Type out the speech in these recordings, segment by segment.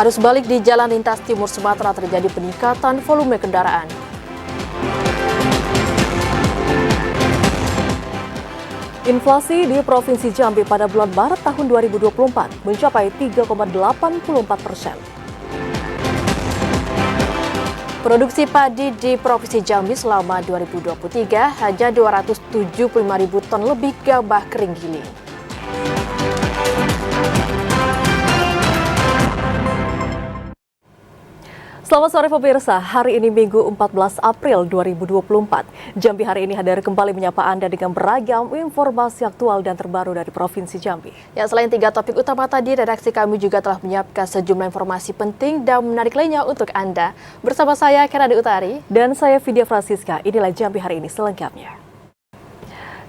Arus balik di Jalan Lintas Timur Sumatera terjadi peningkatan volume kendaraan. Inflasi di Provinsi Jambi pada bulan Maret tahun 2024 mencapai 3,84%. Produksi padi di Provinsi Jambi selama 2023 hanya 275.000 ton lebih gabah kering giling. Selamat sore pemirsa, hari ini Minggu 14 April 2024. Jambi hari ini hadir kembali menyapa Anda dengan beragam informasi aktual dan terbaru dari Provinsi Jambi. Ya, selain 3 topik utama tadi, redaksi kami juga telah menyiapkan sejumlah informasi penting dan menarik lainnya untuk Anda. Bersama saya, Kenadi Utari. Dan saya, Vidya Francisca. Inilah Jambi hari ini selengkapnya.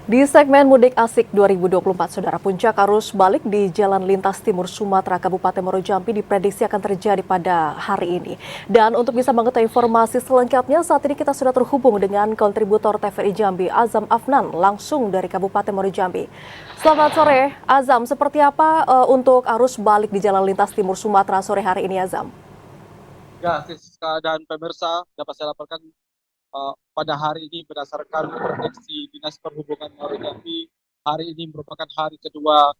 Di segmen Mudik Asik 2024, Saudara, puncak arus balik di Jalan Lintas Timur Sumatera Kabupaten Muaro Jambi diprediksi akan terjadi pada hari ini. Dan untuk bisa mengetahui informasi selengkapnya, saat ini kita sudah terhubung dengan kontributor TVRI Jambi, Azam Afnan, langsung dari Kabupaten Muaro Jambi. Selamat sore, Azam. Seperti apa untuk arus balik di Jalan Lintas Timur Sumatera sore hari ini, Azam? Ya, Siska dan pemirsa, dapat saya laporkan pada hari ini berdasarkan prediksi Dinas Perhubungan Muaro Jambi, hari ini merupakan hari kedua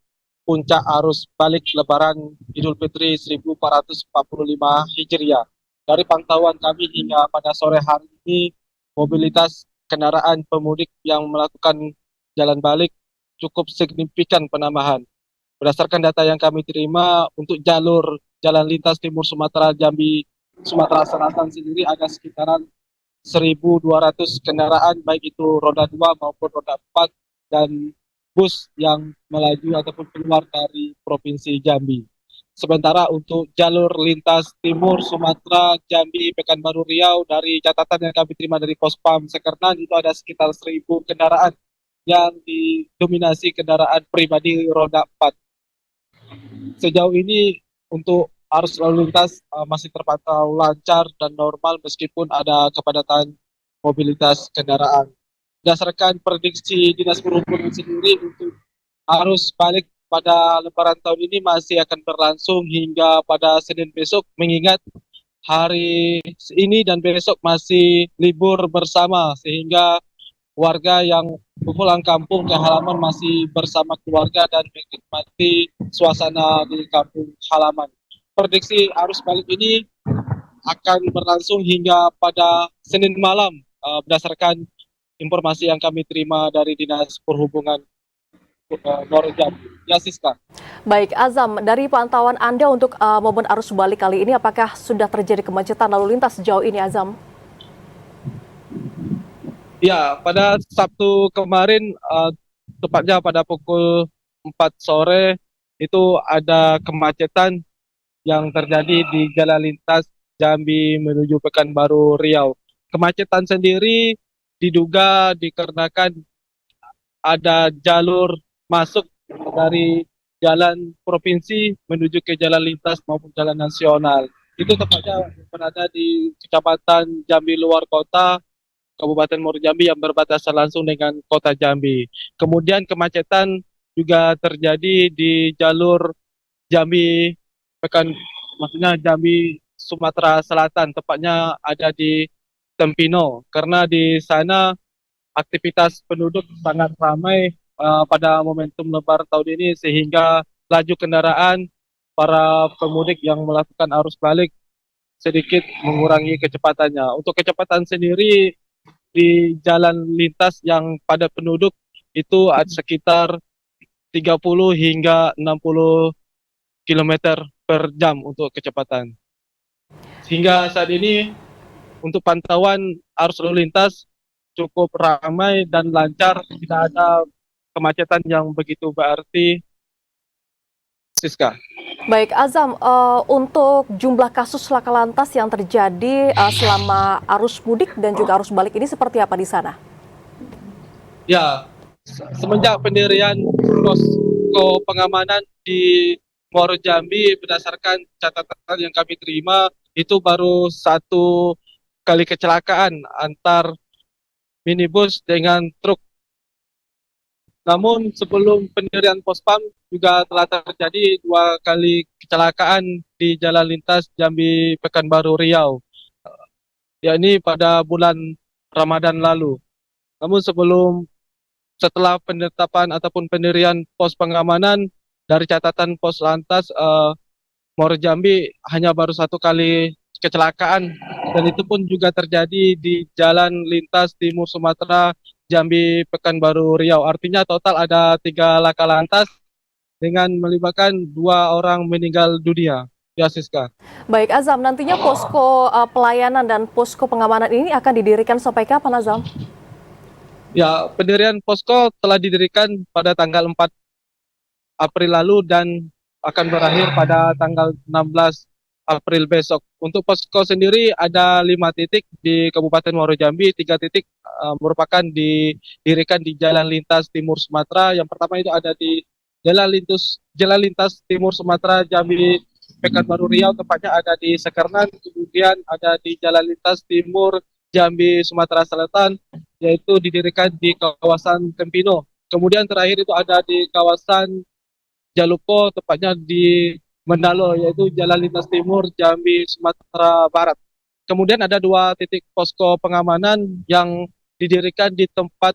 puncak arus balik Lebaran Idul Fitri 1445 Hijriah. Dari pantauan kami hingga pada sore hari ini, mobilitas kendaraan pemudik yang melakukan jalan balik cukup signifikan penambahan. Berdasarkan data yang kami terima, untuk jalur jalan lintas Timur Sumatera Jambi Sumatera Selatan sendiri ada sekitaran 1.200 kendaraan, baik itu roda 2 maupun roda 4 dan bus yang melaju ataupun keluar dari Provinsi Jambi. Sementara untuk jalur lintas Timur Sumatera Jambi Pekanbaru Riau, dari catatan yang kami terima dari Pospam Sekernan, itu ada sekitar 1.000 kendaraan yang didominasi kendaraan pribadi roda 4. Sejauh ini untuk arus lalu lintas masih terpantau lancar dan normal meskipun ada kepadatan mobilitas kendaraan. Berdasarkan prediksi Dinas Perhubungan sendiri, untuk arus balik pada Lebaran tahun ini masih akan berlangsung hingga pada Senin besok, mengingat hari ini dan besok masih libur bersama, sehingga warga yang pulang kampung ke halaman masih bersama keluarga dan menikmati suasana di kampung halaman. Prediksi arus balik ini akan berlangsung hingga pada Senin malam, berdasarkan informasi yang kami terima dari Dinas Perhubungan Muaro Jambi. Ya, Siska. Baik, Azam, dari pantauan Anda untuk momen arus balik kali ini, apakah sudah terjadi kemacetan lalu lintas sejauh ini, Azam? Ya, pada Sabtu kemarin, tepatnya pada pukul 4 sore, itu ada kemacetan yang terjadi di jalan lintas Jambi menuju Pekanbaru Riau. Kemacetan sendiri diduga dikarenakan ada jalur masuk dari jalan provinsi menuju ke jalan lintas maupun jalan nasional. Itu tepatnya berada di Kecamatan Jambi Luar Kota, Kabupaten Muaro Jambi yang berbatasan langsung dengan Kota Jambi. Kemudian kemacetan juga terjadi di jalur Jambi maksudnya Jambi Sumatera Selatan, tepatnya ada di Tempino, karena di sana aktivitas penduduk sangat ramai pada momentum Lebaran tahun ini, sehingga laju kendaraan para pemudik yang melakukan arus balik sedikit mengurangi kecepatannya. Untuk kecepatan sendiri di jalan lintas yang padat penduduk itu ada sekitar 30 hingga 60 km per jam untuk kecepatan. Sehingga saat ini untuk pantauan arus lalu lintas cukup ramai dan lancar, tidak ada kemacetan yang begitu berarti, Siska. Baik, Azam, untuk jumlah kasus laka lantas yang terjadi selama arus mudik dan juga arus balik ini seperti apa di sana? Ya, semenjak pendirian posko pengamanan di Muaro Jambi, berdasarkan catatan yang kami terima, itu baru satu kali kecelakaan antar minibus dengan truk. Namun sebelum pendirian Pospam juga telah terjadi 2 kali kecelakaan di jalan lintas Jambi Pekanbaru Riau, yakni pada bulan Ramadan lalu. Namun setelah penetapan ataupun pendirian pos pengamanan dari catatan pos lantas, Muaro Jambi hanya baru satu kali kecelakaan, dan itu pun juga terjadi di jalan lintas Timur Sumatera Jambi Pekanbaru Riau. Artinya total ada 3 laka lantas dengan melibatkan 2 orang meninggal dunia. Ya, Siska. Baik Azam, nantinya posko pelayanan dan posko pengamanan ini akan didirikan sampai kapan Azam? Ya, pendirian posko telah didirikan pada tanggal 4 April lalu dan akan berakhir pada tanggal 16 April besok. Untuk posko sendiri ada 5 titik di Kabupaten Muaro Jambi, 3 titik merupakan didirikan di Jalan Lintas Timur Sumatera. Yang pertama itu ada di Jalan Lintas Timur Sumatera Jambi Pekanbaru Riau, tepatnya ada di Sekernan. Kemudian ada di Jalan Lintas Timur Jambi Sumatera Selatan, yaitu didirikan di kawasan Kempino. Kemudian terakhir itu ada di kawasan Jalupo, tepatnya di Mendalo, yaitu Jalan Lintas Timur Jambi Sumatera Barat. Kemudian ada 2 titik posko pengamanan yang didirikan di tempat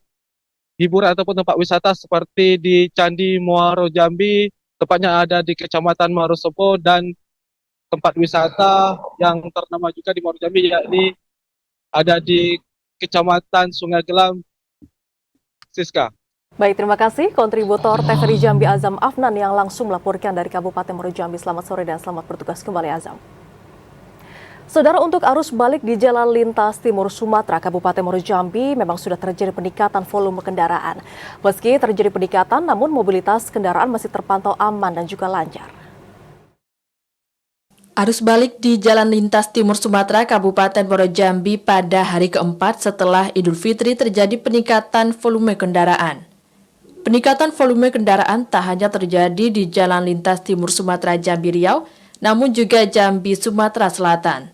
hiburan ataupun tempat wisata seperti di Candi Muaro Jambi, tepatnya ada di Kecamatan Muaro Sopo, dan tempat wisata yang ternama juga di Muaro Jambi yakni ada di Kecamatan Sungai Gelam, Siska. Baik, terima kasih kontributor TVRI Jambi Azam Afnan yang langsung melaporkan dari Kabupaten Muaro Jambi. Selamat sore dan selamat bertugas kembali Azam. Saudara, untuk arus balik di Jalan Lintas Timur Sumatera, Kabupaten Muaro Jambi memang sudah terjadi peningkatan volume kendaraan. Meski terjadi peningkatan, namun mobilitas kendaraan masih terpantau aman dan juga lancar. Arus balik di Jalan Lintas Timur Sumatera Kabupaten Muaro Jambi pada hari keempat setelah Idul Fitri terjadi peningkatan volume kendaraan. Peningkatan volume kendaraan tak hanya terjadi di Jalan Lintas Timur Sumatera Jambi Riau, namun juga Jambi Sumatera Selatan.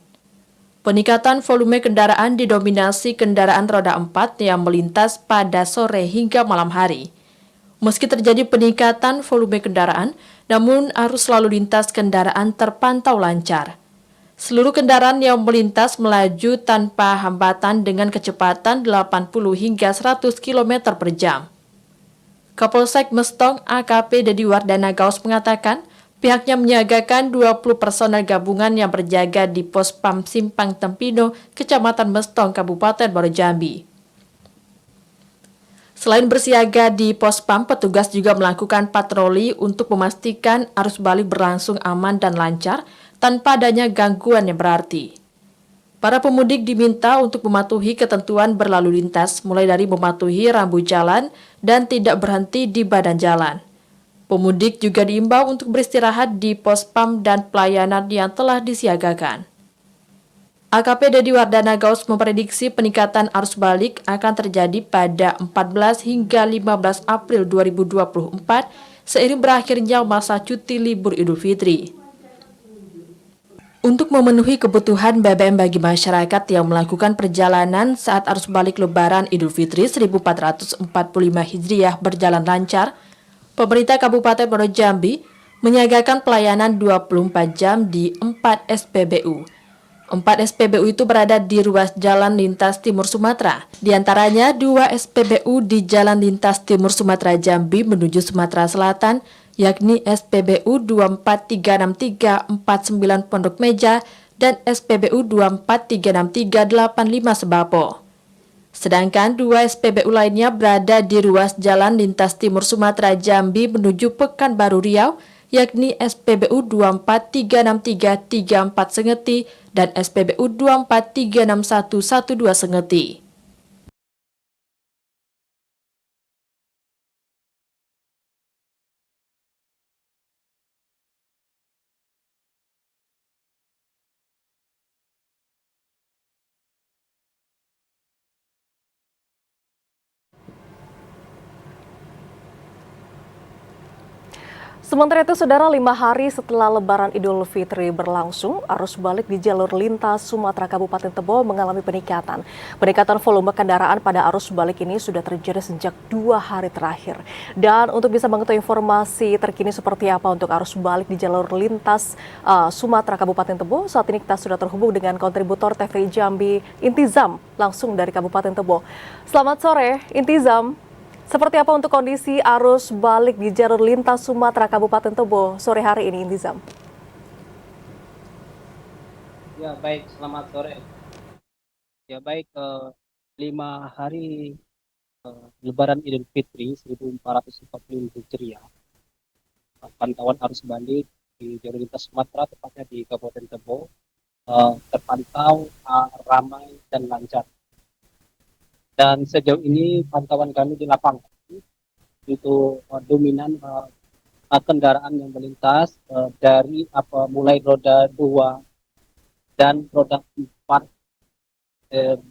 Peningkatan volume kendaraan didominasi kendaraan roda 4 yang melintas pada sore hingga malam hari. Meski terjadi peningkatan volume kendaraan, namun arus lalu lintas kendaraan terpantau lancar. Seluruh kendaraan yang melintas melaju tanpa hambatan dengan kecepatan 80 hingga 100 km per jam. Kapolsek Mestong AKP Dedi Wardana Gaus mengatakan, pihaknya menyiagakan 20 personel gabungan yang berjaga di pos PAM Simpang Tempino, Kecamatan Mestong, Kabupaten Muaro Jambi. Selain bersiaga di pos PAM, petugas juga melakukan patroli untuk memastikan arus balik berlangsung aman dan lancar tanpa adanya gangguan yang berarti. Para pemudik diminta untuk mematuhi ketentuan berlalu lintas, mulai dari mematuhi rambu jalan dan tidak berhenti di badan jalan. Pemudik juga diimbau untuk beristirahat di pos PAM dan pelayanan yang telah disiagakan. AKP Dedi Wardana Gaus memprediksi peningkatan arus balik akan terjadi pada 14 hingga 15 April 2024 seiring berakhirnya masa cuti libur Idul Fitri. Untuk memenuhi kebutuhan BBM bagi masyarakat yang melakukan perjalanan saat arus balik Lebaran Idul Fitri 1445 Hijriah berjalan lancar, pemerintah Kabupaten Muaro Jambi menyiagakan pelayanan 24 jam di 4 SPBU. 4 SPBU itu berada di ruas Jalan Lintas Timur Sumatera. Di antaranya 2 SPBU di Jalan Lintas Timur Sumatera Jambi menuju Sumatera Selatan, yakni SPBU 2436349 Pondok Meja dan SPBU 2436385 Sebapo. Sedangkan 2 SPBU lainnya berada di ruas Jalan Lintas Timur Sumatera Jambi menuju Pekanbaru Riau, yakni SPBU 2436334 Sengeti dan SPBU 2436112 Sengeti. Sementara itu, saudara, 5 hari setelah Lebaran Idul Fitri berlangsung, arus balik di jalur lintas Sumatera Kabupaten Tebo mengalami peningkatan. Peningkatan volume kendaraan pada arus balik ini sudah terjadi sejak 2 hari terakhir. Dan untuk bisa mengetahui informasi terkini seperti apa untuk arus balik di jalur lintas Sumatera Kabupaten Tebo, saat ini kita sudah terhubung dengan kontributor TVRI Jambi, Intizam, langsung dari Kabupaten Tebo. Selamat sore, Intizam. Seperti apa untuk kondisi arus balik di jalur lintas Sumatera Kabupaten Tebo sore hari ini, Intizam? Ya baik, selamat sore. Ya baik, 5 hari Lebaran Idul Fitri 1440 Hijriah, pantauan arus balik di jalur lintas Sumatera, tepatnya di Kabupaten Tebo, terpantau ramai dan lancar. Dan sejauh ini pantauan kami di lapangan itu dominan kendaraan yang melintas dari mulai roda 2 dan roda 4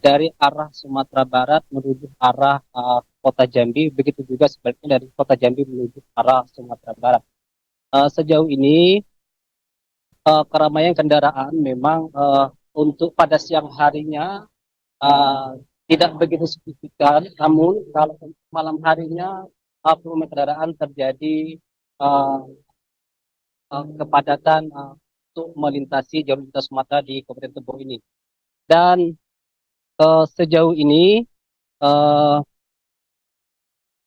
dari arah Sumatera Barat menuju arah kota Jambi, begitu juga sebaliknya dari kota Jambi menuju arah Sumatera Barat. Sejauh ini keramaian kendaraan memang untuk pada siang harinya tidak begitu signifikan, namun kalau malam harinya volume kendaraan terjadi kepadatan untuk melintasi jalur lintas Sumatera di Kabupaten Tebo ini. Dan sejauh ini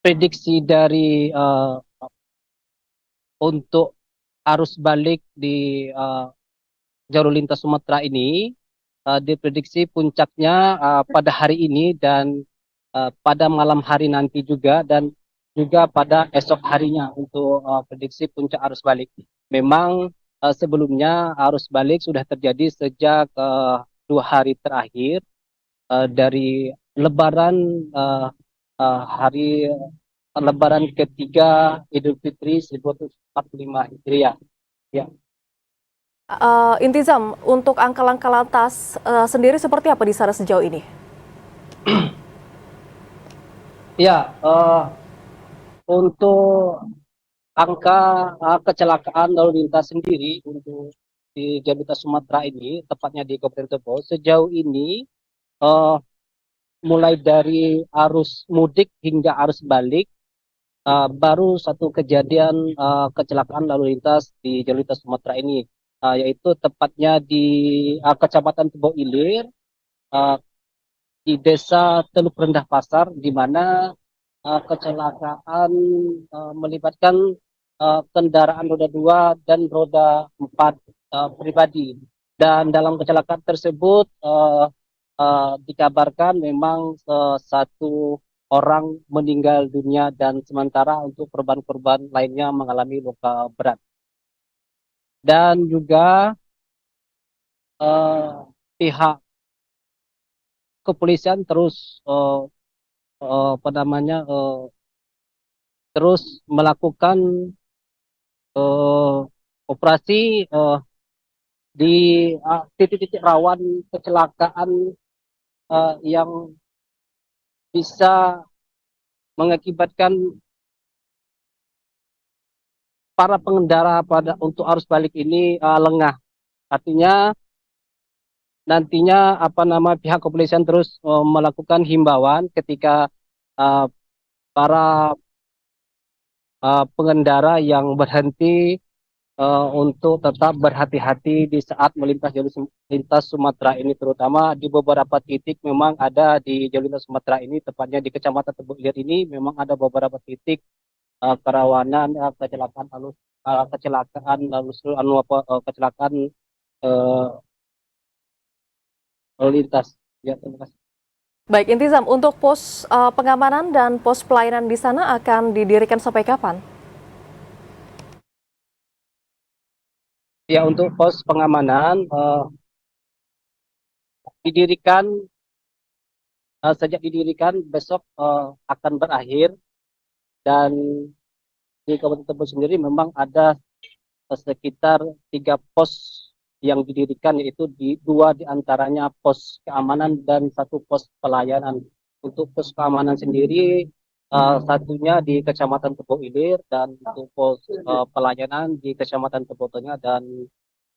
prediksi dari untuk arus balik di jalur lintas Sumatera ini diprediksi puncaknya pada hari ini dan pada malam hari nanti juga, dan juga pada esok harinya untuk prediksi puncak arus balik. Memang sebelumnya arus balik sudah terjadi sejak 2 hari terakhir dari Lebaran hari Lebaran ketiga Idul Fitri 1445 Hijriah. Ya. Intizam, untuk angka lalu lintas sendiri seperti apa di sana sejauh ini? Ya, untuk angka kecelakaan lalu lintas sendiri untuk di jalur lintas Sumatera ini, tepatnya di Kabupaten Tebo, sejauh ini mulai dari arus mudik hingga arus balik, baru satu kejadian kecelakaan lalu lintas di jalur lintas Sumatera ini, yaitu tepatnya di Kecamatan Tebo Ilir, di Desa Teluk Rendah Pasar, di mana kecelakaan melibatkan kendaraan roda 2 dan roda 4 pribadi. Dan dalam kecelakaan tersebut dikabarkan memang satu orang meninggal dunia, dan sementara untuk korban-korban lainnya mengalami luka berat. Dan juga pihak kepolisian terus terus melakukan operasi di titik-titik rawan kecelakaan yang bisa mengakibatkan para pengendara untuk arus balik ini lengah. Artinya nantinya pihak kepolisian terus melakukan himbauan ketika para pengendara yang berhenti untuk tetap berhati-hati di saat melintas jalur lintas Sumatera ini, terutama di beberapa titik memang ada di jalur lintas Sumatera ini, tepatnya di Kecamatan Tebo Ilir ini memang ada beberapa titik kerawanan kecelakaan lalu lintas. Ya, terima kasih. Baik, Intizam, untuk pos pengamanan dan pos pelayanan di sana akan didirikan sampai kapan? Ya, untuk pos pengamanan sejak didirikan besok akan berakhir, dan di Kabupaten Tebo sendiri memang ada sekitar 3 pos yang didirikan, yaitu 2 diantaranya pos keamanan dan 1 pos pelayanan. Untuk pos keamanan sendiri Satunya di Kecamatan Tepok Ilir dan untuk pos pelayanan di Kecamatan Tepok Tengah dan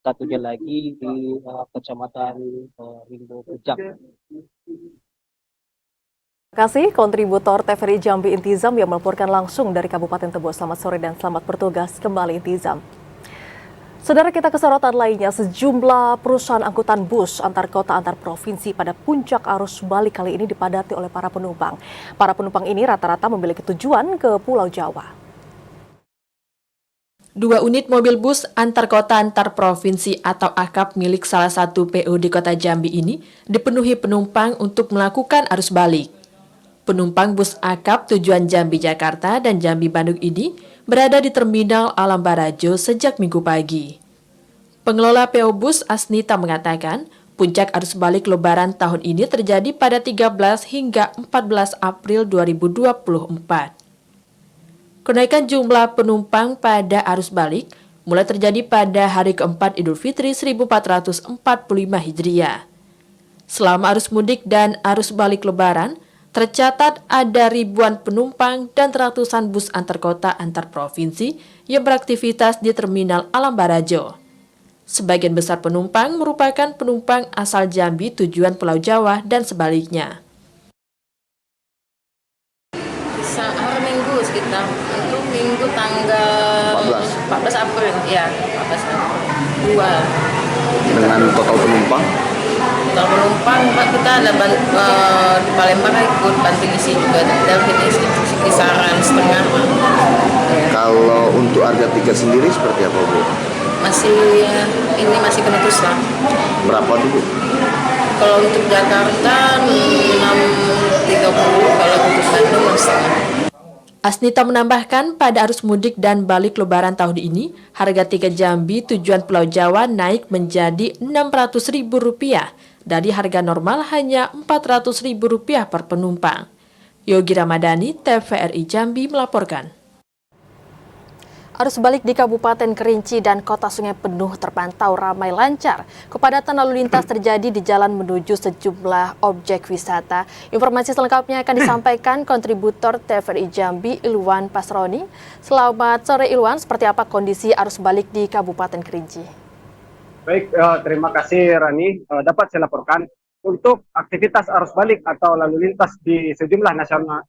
satunya lagi di Kecamatan Rimbo Pujang. Terima kasih kontributor TVRI Jambi Intizam yang melaporkan langsung dari Kabupaten Tebo. Selamat sore dan selamat bertugas kembali Intizam. Saudara, kita ke sorotan lainnya, sejumlah perusahaan angkutan bus antar kota antar provinsi pada puncak arus balik kali ini dipadati oleh para penumpang. Para penumpang ini rata-rata memiliki tujuan ke Pulau Jawa. 2 unit mobil bus antar kota antar provinsi atau AKAP milik salah satu PO di kota Jambi ini dipenuhi penumpang untuk melakukan arus balik. Penumpang bus AKAP tujuan Jambi Jakarta dan Jambi Bandung ini berada di Terminal Alam Barajo sejak Minggu pagi. Pengelola PO Bus Asnita mengatakan, puncak arus balik Lebaran tahun ini terjadi pada 13 hingga 14 April 2024. Kenaikan jumlah penumpang pada arus balik mulai terjadi pada hari keempat Idul Fitri 1445 Hijriah. Selama arus mudik dan arus balik Lebaran, tercatat ada ribuan penumpang dan ratusan bus antar kota antar provinsi yang beraktivitas di Terminal Alam Barajo. Sebagian besar penumpang merupakan penumpang asal Jambi tujuan Pulau Jawa dan sebaliknya. Hari Minggu sekitar itu Minggu tanggal 14 April ya 14 April 2. Dengan total penumpang Total penumpang kita ada di Palembang ikut banting isi juga dan kita isi kisaran setengah. kalau untuk harga tiket sendiri seperti apa Bu? Masih penutus lah. Berapa dulu? Kalau untuk Jakarta 6.30, kalau untuk Bandung 6.5. Asnita menambahkan pada arus mudik dan balik Lebaran tahun ini, harga tiket Jambi tujuan Pulau Jawa naik menjadi Rp600.000 dari harga normal hanya Rp400.000 per penumpang. Yogi Ramadhani, TVRI Jambi melaporkan. Arus balik di Kabupaten Kerinci dan Kota Sungai Penuh terpantau ramai lancar. Kepadatan lalu lintas terjadi di jalan menuju sejumlah objek wisata. Informasi selengkapnya akan disampaikan kontributor TVRI Jambi, Ilwan Pasroni. Selamat sore Ilwan, seperti apa kondisi arus balik di Kabupaten Kerinci? Baik, terima kasih Rani. Dapat saya laporkan untuk aktivitas arus balik atau lalu lintas di sejumlah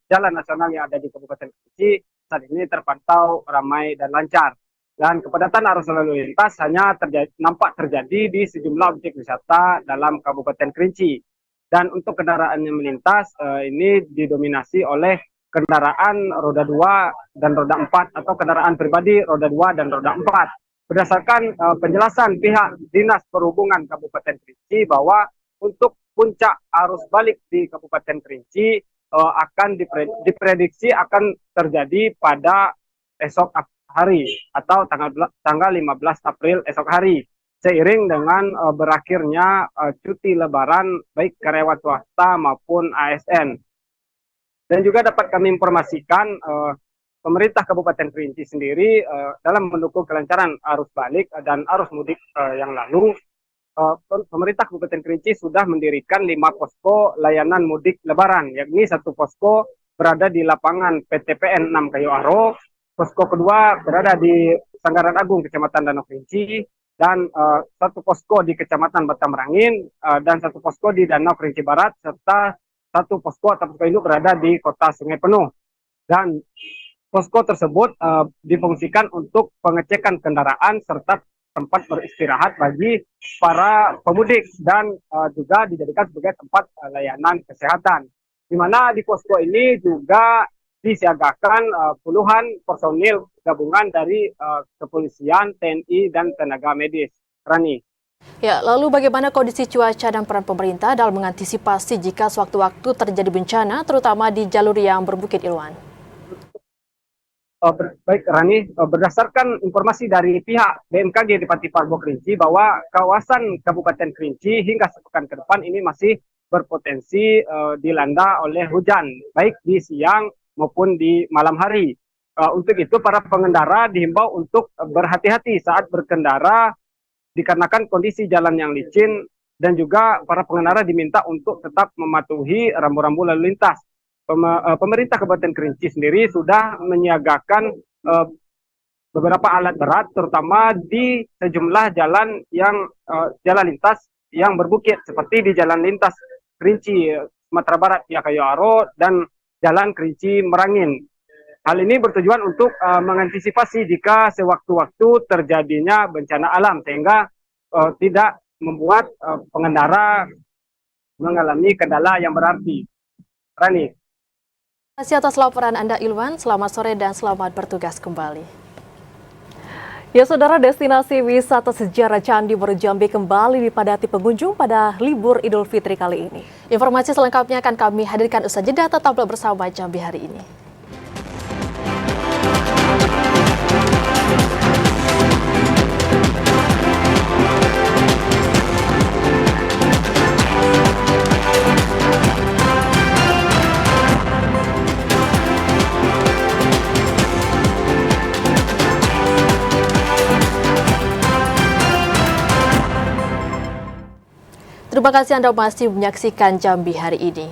jalan nasional yang ada di Kabupaten Kerinci saat ini terpantau ramai dan lancar. Dan kepadatan arus lalu lintas hanya nampak terjadi di sejumlah objek wisata dalam Kabupaten Kerinci. Dan untuk kendaraan yang melintas ini didominasi oleh kendaraan roda 2 dan roda 4 atau kendaraan pribadi roda 2 dan roda 4. Berdasarkan penjelasan pihak Dinas Perhubungan Kabupaten Kerinci bahwa untuk puncak arus balik di Kabupaten Kerinci akan diprediksi akan terjadi pada esok hari atau tanggal 15 April esok hari, seiring dengan berakhirnya cuti Lebaran baik karyawan swasta maupun ASN. Dan juga dapat kami informasikan pemerintah Kabupaten Kerinci sendiri dalam mendukung kelancaran arus balik dan arus mudik yang lalu, pemerintah Kabupaten Kerinci sudah mendirikan 5 posko layanan mudik Lebaran, yakni 1 posko berada di lapangan PTPN 6 Kayu Aro, posko kedua berada di Sanggaran Agung, Kecamatan Danau Kerinci, dan 1 posko di Kecamatan Batamrangin, dan 1 posko di Danau Kerinci Barat, serta 1 posko atau posko induk berada di Kota Sungai Penuh. Dan posko tersebut difungsikan untuk pengecekan kendaraan serta tempat beristirahat bagi para pemudik dan juga dijadikan sebagai tempat layanan kesehatan. Di mana di posko ini juga disiagakan puluhan personil gabungan dari kepolisian, TNI, dan tenaga medis. Rani. Ya, lalu bagaimana kondisi cuaca dan peran pemerintah dalam mengantisipasi jika sewaktu-waktu terjadi bencana, terutama di jalur yang berbukit, Ilwan? Baik Rani, berdasarkan informasi dari pihak BMKG di Pati Parbo Kerinci bahwa kawasan Kabupaten Kerinci hingga sepekan ke depan ini masih berpotensi dilanda oleh hujan, baik di siang maupun di malam hari. Untuk itu para pengendara dihimbau untuk berhati-hati saat berkendara dikarenakan kondisi jalan yang licin, dan juga para pengendara diminta untuk tetap mematuhi rambu-rambu lalu lintas. pemerintah Kabupaten Kerinci sendiri sudah menyiagakan beberapa alat berat, terutama di sejumlah jalan yang jalan lintas yang berbukit, seperti di jalan lintas Kerinci Sumatera Barat via Kayu Aro dan jalan Kerinci Merangin. Hal ini bertujuan untuk mengantisipasi jika sewaktu-waktu terjadinya bencana alam, sehingga tidak membuat pengendara mengalami kendala yang berarti. Rani. Terima kasih atas laporan Anda, Ilwan. Selamat sore dan selamat bertugas kembali. Ya, saudara, destinasi wisata sejarah Candi Muaro Jambi kembali dipadati pengunjung pada libur Idul Fitri kali ini. Informasi selengkapnya akan kami hadirkan usai jeda. Tetaplah bersama Jambi hari ini. Terima kasih Anda masih menyaksikan Jambi hari ini.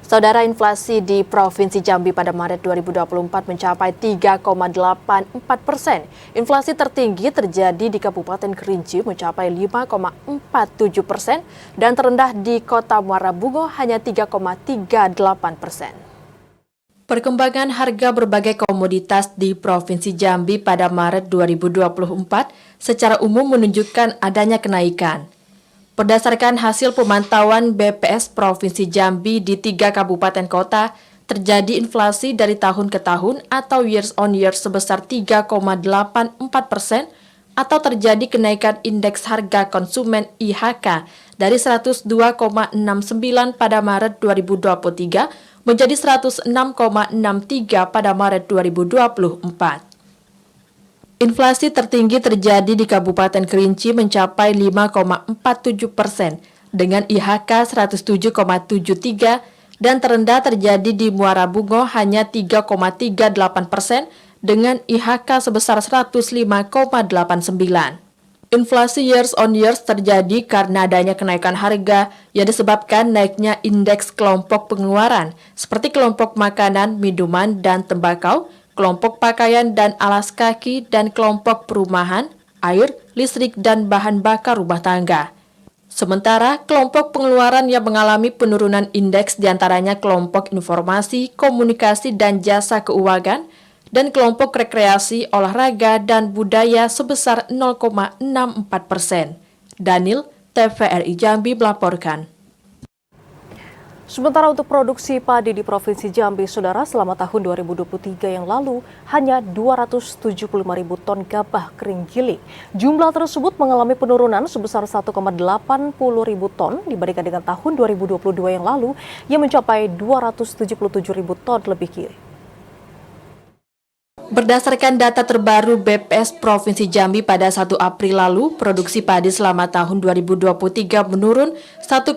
Saudara, inflasi di Provinsi Jambi pada Maret 2024 mencapai 3,84%. Inflasi tertinggi terjadi di Kabupaten Kerinci mencapai 5,47% dan terendah di Kota Muara Bungo hanya 3,38%. Perkembangan harga berbagai komoditas di Provinsi Jambi pada Maret 2024 secara umum menunjukkan adanya kenaikan. Berdasarkan hasil pemantauan BPS Provinsi Jambi di 3 kabupaten kota, terjadi inflasi dari tahun ke tahun atau years on year sebesar 3,84% atau terjadi kenaikan indeks harga konsumen IHK dari 102,69 pada Maret 2023 menjadi 106,63 pada Maret 2024. Inflasi tertinggi terjadi di Kabupaten Kerinci mencapai 5,47% dengan IHK 107,73 dan terendah terjadi di Muara Bungo hanya 3,38% dengan IHK sebesar 105,89. Inflasi years on years terjadi karena adanya kenaikan harga yang disebabkan naiknya indeks kelompok pengeluaran seperti kelompok makanan, minuman, dan tembakau, kelompok pakaian dan alas kaki, dan kelompok perumahan, air, listrik, dan bahan bakar rumah tangga. Sementara, kelompok pengeluaran yang mengalami penurunan indeks diantaranya kelompok informasi, komunikasi, dan jasa keuangan, dan kelompok rekreasi, olahraga, dan budaya sebesar 0,64%. Daniel, TVRI Jambi melaporkan. Sementara untuk produksi padi di Provinsi Jambi, saudara, selama tahun 2023 yang lalu hanya 275.000 ton gabah kering giling. Jumlah tersebut mengalami penurunan sebesar 1,80 ton dibandingkan dengan tahun 2022 yang lalu yang mencapai 277.000 ton lebih giling. Berdasarkan data terbaru BPS Provinsi Jambi pada 1 April lalu, produksi padi selama tahun 2023 menurun 1,80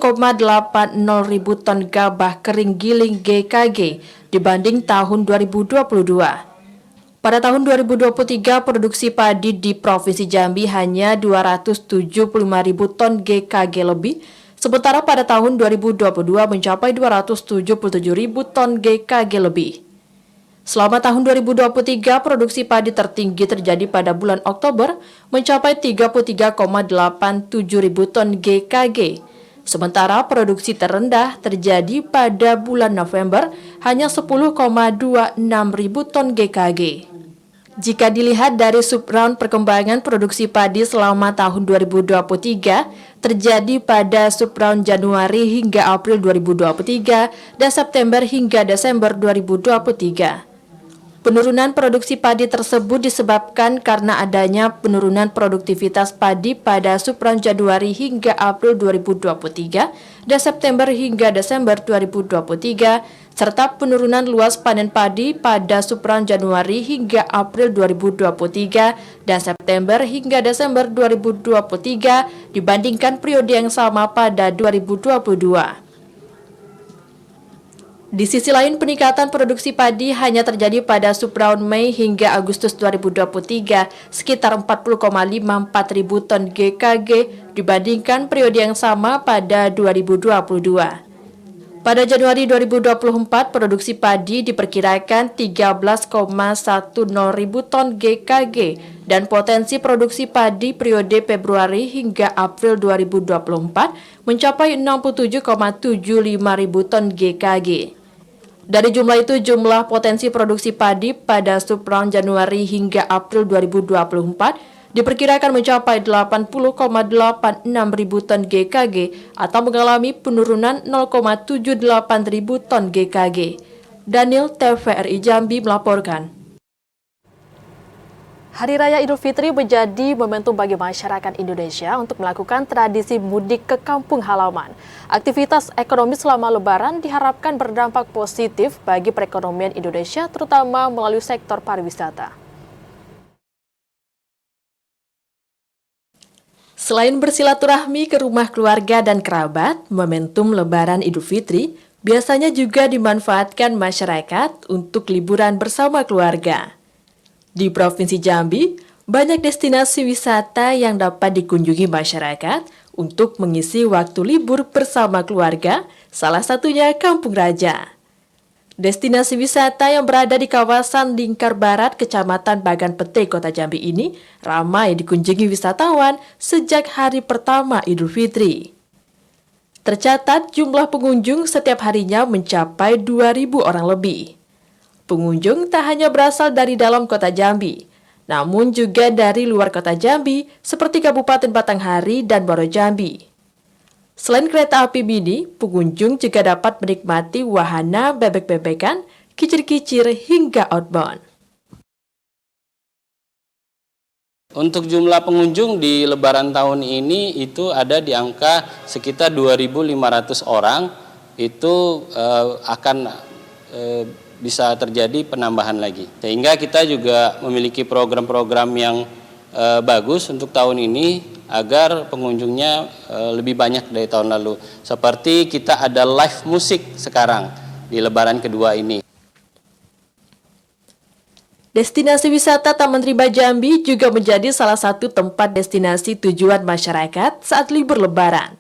ribu ton gabah kering giling GKG dibanding tahun 2022. Pada tahun 2023, produksi padi di Provinsi Jambi hanya 275.000 ton GKG lebih, sementara pada tahun 2022 mencapai 277.000 ton GKG lebih. Selama tahun 2023, produksi padi tertinggi terjadi pada bulan Oktober mencapai 33,87 ribu ton GKG. Sementara produksi terendah terjadi pada bulan November hanya 10,26 ribu ton GKG. Jika dilihat dari subround perkembangan produksi padi selama tahun 2023, terjadi pada subround Januari hingga April 2023 dan September hingga Desember 2023. Penurunan produksi padi tersebut disebabkan karena adanya penurunan produktivitas padi pada subround Januari hingga April 2023 dan September hingga Desember 2023, serta penurunan luas panen padi pada subround Januari hingga April 2023 dan September hingga Desember 2023 dibandingkan periode yang sama pada 2022. Di sisi lain, peningkatan produksi padi hanya terjadi pada subround Mei hingga Agustus 2023 sekitar 40,54 ribu ton GKG dibandingkan periode yang sama pada 2022. Pada Januari 2024, produksi padi diperkirakan 13,10 ribu ton GKG dan potensi produksi padi periode Februari hingga April 2024 mencapai 67,75 ribu ton GKG. Dari jumlah itu, jumlah potensi produksi padi pada subround Januari hingga April 2024 diperkirakan mencapai 80,86 ribu ton GKG atau mengalami penurunan 0,78 ribu ton GKG. Daniel, TVRI Jambi melaporkan. Hari Raya Idul Fitri menjadi momentum bagi masyarakat Indonesia untuk melakukan tradisi mudik ke kampung halaman. Aktivitas ekonomi selama Lebaran diharapkan berdampak positif bagi perekonomian Indonesia, terutama melalui sektor pariwisata. Selain bersilaturahmi ke rumah keluarga dan kerabat, momentum Lebaran Idul Fitri biasanya juga dimanfaatkan masyarakat untuk liburan bersama keluarga. Di Provinsi Jambi, banyak destinasi wisata yang dapat dikunjungi masyarakat untuk mengisi waktu libur bersama keluarga, salah satunya Kampung Raja. Destinasi wisata yang berada di kawasan Lingkar Barat, Kecamatan Bagan Pete, Kota Jambi ini ramai dikunjungi wisatawan sejak hari pertama Idul Fitri. Tercatat jumlah pengunjung setiap harinya mencapai 2.000 orang lebih. Pengunjung tak hanya berasal dari dalam Kota Jambi, namun juga dari luar Kota Jambi seperti Kabupaten Batanghari dan Muaro Jambi. Selain kereta api mini, pengunjung juga dapat menikmati wahana bebek-bebekan, kicir-kicir hingga outbound. Untuk jumlah pengunjung di Lebaran tahun ini itu ada di angka sekitar 2.500 orang, itu akan bisa terjadi penambahan lagi. Sehingga kita juga memiliki program-program yang bagus untuk tahun ini agar pengunjungnya lebih banyak dari tahun lalu. Seperti kita ada live musik sekarang di Lebaran kedua ini. Destinasi wisata Taman Rimba Jambi juga menjadi salah satu tempat destinasi tujuan masyarakat saat libur Lebaran.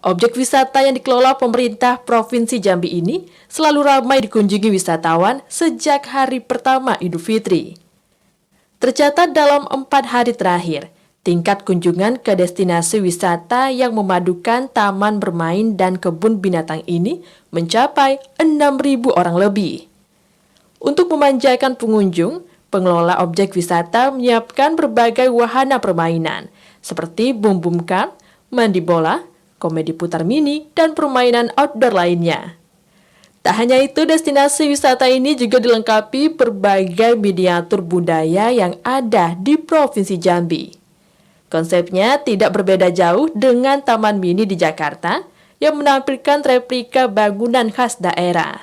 Objek wisata yang dikelola pemerintah Provinsi Jambi ini selalu ramai dikunjungi wisatawan sejak hari pertama Idul Fitri. Tercatat dalam 4 hari terakhir, tingkat kunjungan ke destinasi wisata yang memadukan taman bermain dan kebun binatang ini mencapai 6.000 orang lebih. Untuk memanjakan pengunjung, pengelola objek wisata menyiapkan berbagai wahana permainan seperti boom boom car, mandi bola, komedi putar mini, dan permainan outdoor lainnya. Tak hanya itu, destinasi wisata ini juga dilengkapi berbagai miniatur budaya yang ada di Provinsi Jambi. Konsepnya tidak berbeda jauh dengan Taman Mini di Jakarta yang menampilkan replika bangunan khas daerah.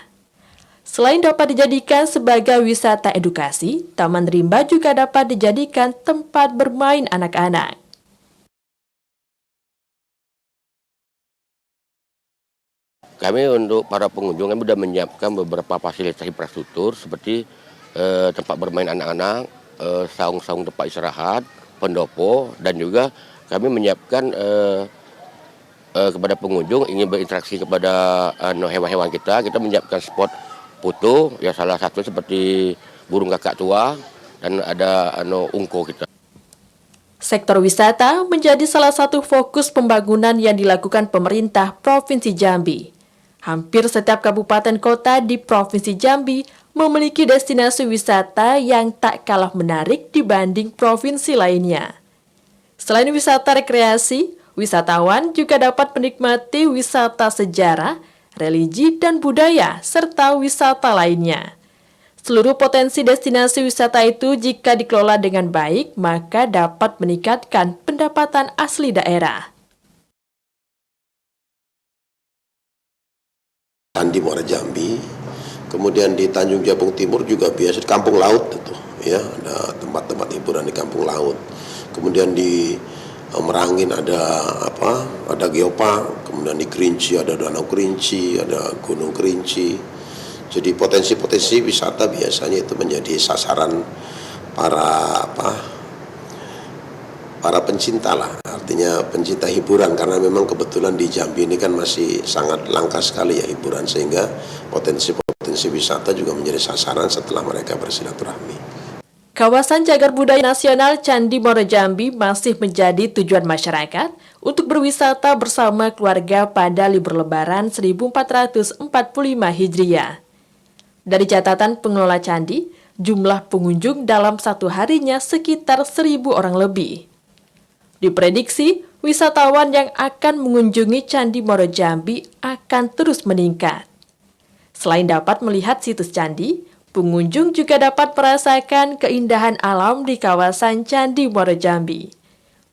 Selain dapat dijadikan sebagai wisata edukasi, Taman Rimba juga dapat dijadikan tempat bermain anak-anak. Kami untuk para pengunjung kami sudah menyiapkan beberapa fasilitas infrastruktur seperti tempat bermain anak-anak, saung-saung tempat istirahat, pendopo, dan juga kami menyiapkan kepada pengunjung ingin berinteraksi kepada hewan-hewan kita menyiapkan spot foto, ya salah satu seperti burung kakak tua dan ada ungko kita. Sektor wisata menjadi salah satu fokus pembangunan yang dilakukan pemerintah Provinsi Jambi. Hampir setiap kabupaten kota di Provinsi Jambi memiliki destinasi wisata yang tak kalah menarik dibanding provinsi lainnya. Selain wisata rekreasi, wisatawan juga dapat menikmati wisata sejarah, religi, dan budaya, serta wisata lainnya. Seluruh potensi destinasi wisata itu jika dikelola dengan baik, maka dapat meningkatkan pendapatan asli daerah. Di Muara Jambi, kemudian di Tanjung Jabung Timur juga biasa di Kampung Laut itu, ya ada tempat-tempat hiburan di Kampung Laut. Kemudian di Merangin ada Geopark, kemudian di Kerinci ada Danau Kerinci, ada Gunung Kerinci. Jadi potensi-potensi wisata biasanya itu menjadi sasaran para para pencinta lah, artinya pencinta hiburan, karena memang kebetulan di Jambi ini kan masih sangat langka sekali ya hiburan, sehingga potensi wisata juga menjadi sasaran setelah mereka bersilaturahmi. Kawasan Cagar Budaya Nasional Candi Muaro Jambi masih menjadi tujuan masyarakat untuk berwisata bersama keluarga pada libur Lebaran 1445 Hijriah. Dari catatan pengelola candi, jumlah pengunjung dalam satu harinya sekitar 1.000 orang lebih. Diprediksi, wisatawan yang akan mengunjungi Candi Muaro Jambi akan terus meningkat. Selain dapat melihat situs candi, pengunjung juga dapat merasakan keindahan alam di kawasan Candi Muaro Jambi.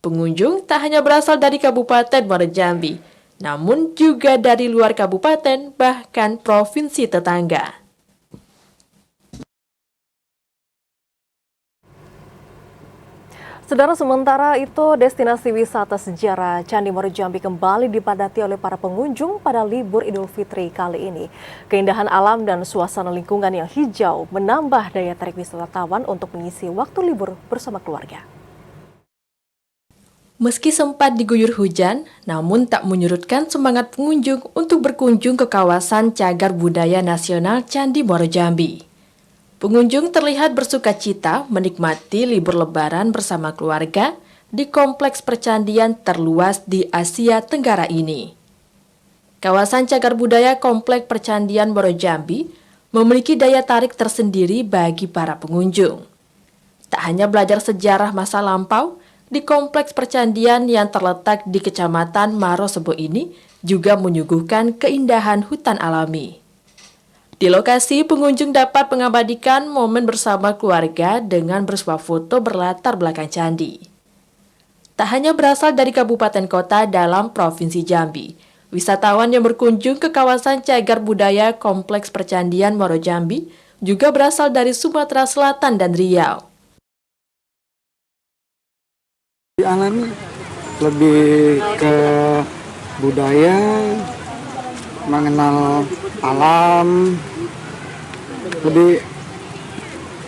Pengunjung tak hanya berasal dari Kabupaten Muaro Jambi, namun juga dari luar kabupaten bahkan provinsi tetangga. Saudara, sementara itu destinasi wisata sejarah Candi Muaro Jambi kembali dipadati oleh para pengunjung pada libur Idul Fitri kali ini. Keindahan alam dan suasana lingkungan yang hijau menambah daya tarik wisatawan untuk mengisi waktu libur bersama keluarga. Meski sempat diguyur hujan, namun tak menyurutkan semangat pengunjung untuk berkunjung ke kawasan Cagar Budaya Nasional Candi Muaro Jambi. Pengunjung terlihat bersukacita menikmati libur Lebaran bersama keluarga di kompleks percandian terluas di Asia Tenggara ini. Kawasan Cagar Budaya Kompleks Percandian Muaro Jambi memiliki daya tarik tersendiri bagi para pengunjung. Tak hanya belajar sejarah masa lampau, di kompleks percandian yang terletak di Kecamatan Marosebo ini juga menyuguhkan keindahan hutan alami. Di lokasi, pengunjung dapat mengabadikan momen bersama keluarga dengan bersuah foto berlatar belakang candi. Tak hanya berasal dari kabupaten kota dalam Provinsi Jambi, wisatawan yang berkunjung ke kawasan Cagar Budaya Kompleks Percandian Muaro Jambi juga berasal dari Sumatera Selatan dan Riau. Alami lebih ke budaya, mengenal alam, lebih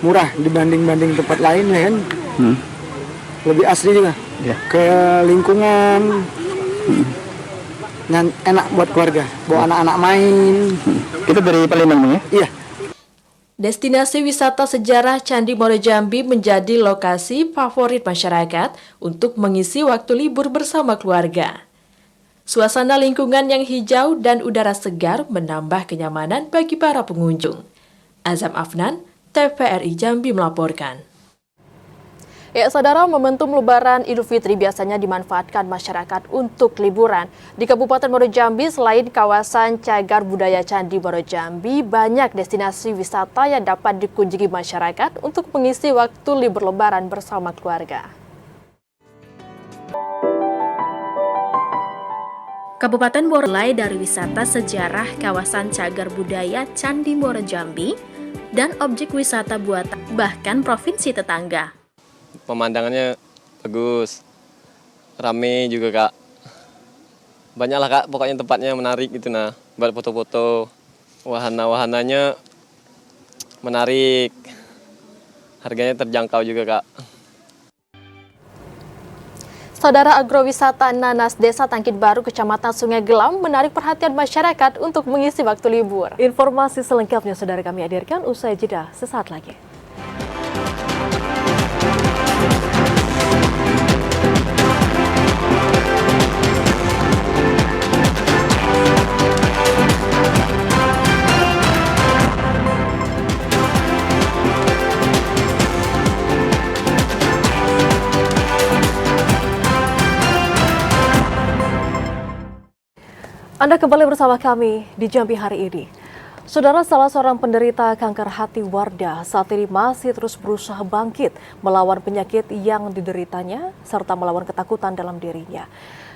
murah dibanding tempat lain ya kan. Lebih asli juga ke lingkungan, enak buat keluarga, bawa anak-anak main. Kita dari Palembang ya? Iya. Destinasi wisata sejarah Candi Muaro Jambi menjadi lokasi favorit masyarakat untuk mengisi waktu libur bersama keluarga. Suasana lingkungan yang hijau dan udara segar menambah kenyamanan bagi para pengunjung. Azam Afnan, TVRI Jambi melaporkan. Ya, saudara, momentum Lebaran Idul Fitri biasanya dimanfaatkan masyarakat untuk liburan. Di Kabupaten Muaro Jambi, selain kawasan Cagar Budaya Candi Muaro Jambi, banyak destinasi wisata yang dapat dikunjungi masyarakat untuk mengisi waktu libur Lebaran bersama keluarga. Kabupaten Muaro mulai dari wisata sejarah kawasan Cagar Budaya Candi Muaro Jambi dan objek wisata buatan bahkan provinsi tetangga. Pemandangannya bagus, rame juga kak. Banyak lah kak, pokoknya tempatnya menarik gitu nah, buat foto-foto. Wahana-wahananya menarik, harganya terjangkau juga kak. Saudara, agrowisata nanas Desa Tangkit Baru, Kecamatan Sungai Gelam menarik perhatian masyarakat untuk mengisi waktu libur. Informasi selengkapnya saudara kami hadirkan usai jeda sesaat lagi. Anda kembali bersama kami di Jambi hari ini. Saudara, salah seorang penderita kanker hati Wardah saat ini masih terus berusaha bangkit melawan penyakit yang dideritanya serta melawan ketakutan dalam dirinya.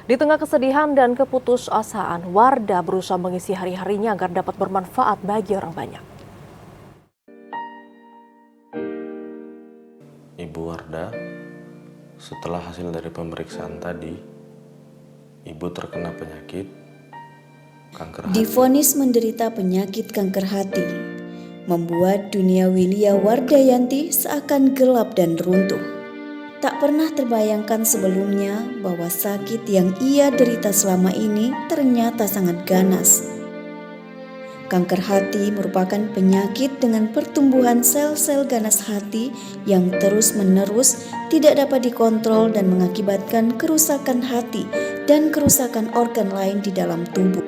Di tengah kesedihan dan keputusasaan, Wardah berusaha mengisi hari-harinya agar dapat bermanfaat bagi orang banyak. Ibu Wardah, setelah hasil dari pemeriksaan tadi, Ibu terkena penyakit kanker hati. Divonis menderita penyakit kanker hati, membuat dunia Wilia Wardayanti seakan gelap dan runtuh. Tak pernah terbayangkan sebelumnya bahwa sakit yang ia derita selama ini ternyata sangat ganas. Kanker hati merupakan penyakit dengan pertumbuhan sel-sel ganas hati yang terus-menerus tidak dapat dikontrol dan mengakibatkan kerusakan hati dan kerusakan organ lain di dalam tubuh.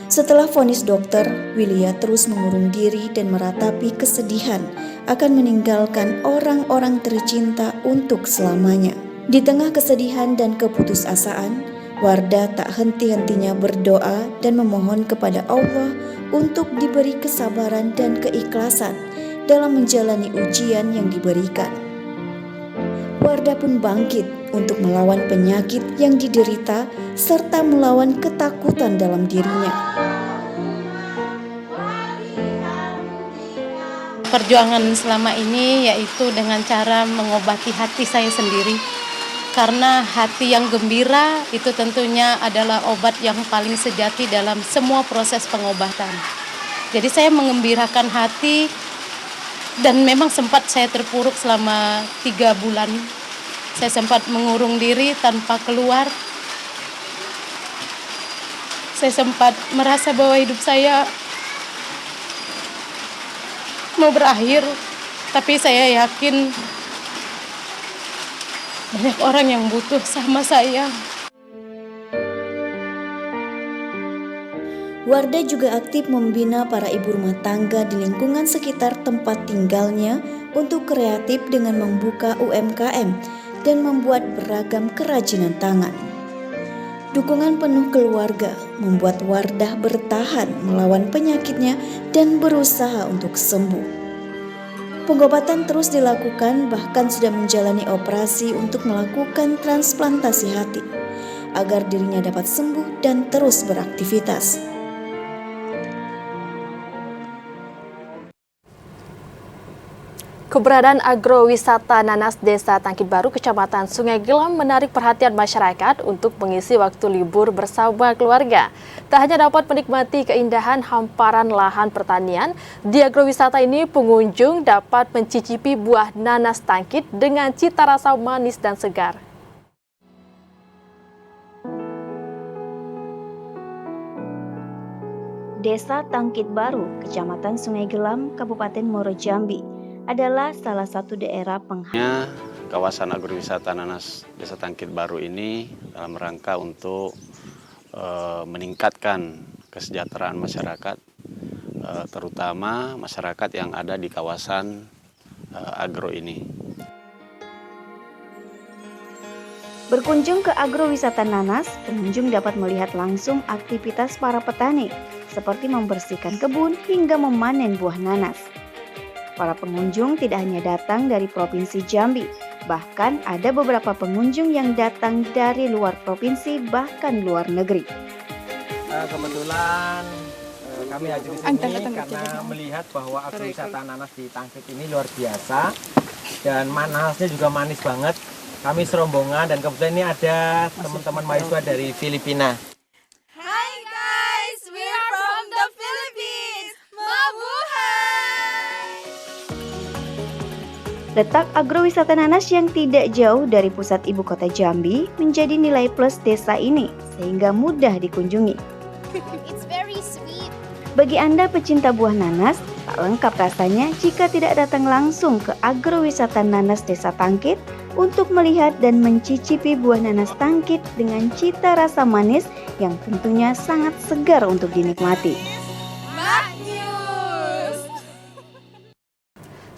Setelah vonis dokter, Willia terus mengurung diri dan meratapi kesedihan akan meninggalkan orang-orang tercinta untuk selamanya. Di tengah kesedihan dan keputusasaan, Wardah tak henti-hentinya berdoa dan memohon kepada Allah untuk diberi kesabaran dan keikhlasan dalam menjalani ujian yang diberikan. Wardah pun bangkit untuk melawan penyakit yang diderita serta melawan ketakutan dalam dirinya. Perjuangan selama ini yaitu dengan cara mengobati hati saya sendiri. Karena hati yang gembira itu tentunya adalah obat yang paling sejati dalam semua proses pengobatan. Jadi saya mengembirakan hati dan memang sempat saya terpuruk selama 3 bulan. Saya sempat mengurung diri tanpa keluar. Saya sempat merasa bahwa hidup saya mau berakhir, tapi saya yakin banyak orang yang butuh sama saya. Wardah juga aktif membina para ibu rumah tangga di lingkungan sekitar tempat tinggalnya untuk kreatif dengan membuka UMKM dan membuat beragam kerajinan tangan. Dukungan penuh keluarga membuat Wardah bertahan melawan penyakitnya dan berusaha untuk sembuh. Pengobatan terus dilakukan, bahkan sudah menjalani operasi untuk melakukan transplantasi hati agar dirinya dapat sembuh dan terus beraktivitas. Keberadaan agrowisata nanas Desa Tangkit Baru, Kecamatan Sungai Gelam menarik perhatian masyarakat untuk mengisi waktu libur bersama keluarga. Tak hanya dapat menikmati keindahan hamparan lahan pertanian, di agrowisata ini pengunjung dapat mencicipi buah nanas tangkit dengan cita rasa manis dan segar. Desa Tangkit Baru, Kecamatan Sungai Gelam, Kabupaten Muaro Jambi adalah salah satu daerah penghasil. Kawasan agrowisata nanas Desa Tangkit Baru ini dalam rangka untuk meningkatkan kesejahteraan masyarakat, terutama masyarakat yang ada di kawasan agro ini. Berkunjung ke agrowisata nanas, pengunjung dapat melihat langsung aktivitas para petani, seperti membersihkan kebun hingga memanen buah nanas. Para pengunjung tidak hanya datang dari Provinsi Jambi, bahkan ada beberapa pengunjung yang datang dari luar provinsi bahkan luar negeri. Kebetulan kami hadir di sini karena melihat bahwa agrowisata nanas di Tangkit ini luar biasa dan nanasnya juga manis banget. Kami serombongan dan kebetulan ini ada teman-teman mahasiswa dari Filipina. Letak agrowisata nanas yang tidak jauh dari pusat ibu kota Jambi menjadi nilai plus desa ini sehingga mudah dikunjungi. It's very sweet. Bagi Anda pecinta buah nanas, tak lengkap rasanya jika tidak datang langsung ke agrowisata nanas Desa Tangkit untuk melihat dan mencicipi buah nanas tangkit dengan cita rasa manis yang tentunya sangat segar untuk dinikmati.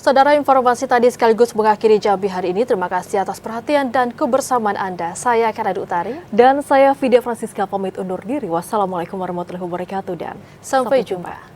Saudara, informasi tadi sekaligus mengakhiri Jambi hari ini. Terima kasih atas perhatian dan kebersamaan Anda. Saya Kanadi Utari. Dan saya Vidya Francisca pamit undur diri. Wassalamualaikum warahmatullahi wabarakatuh dan sampai jumpa.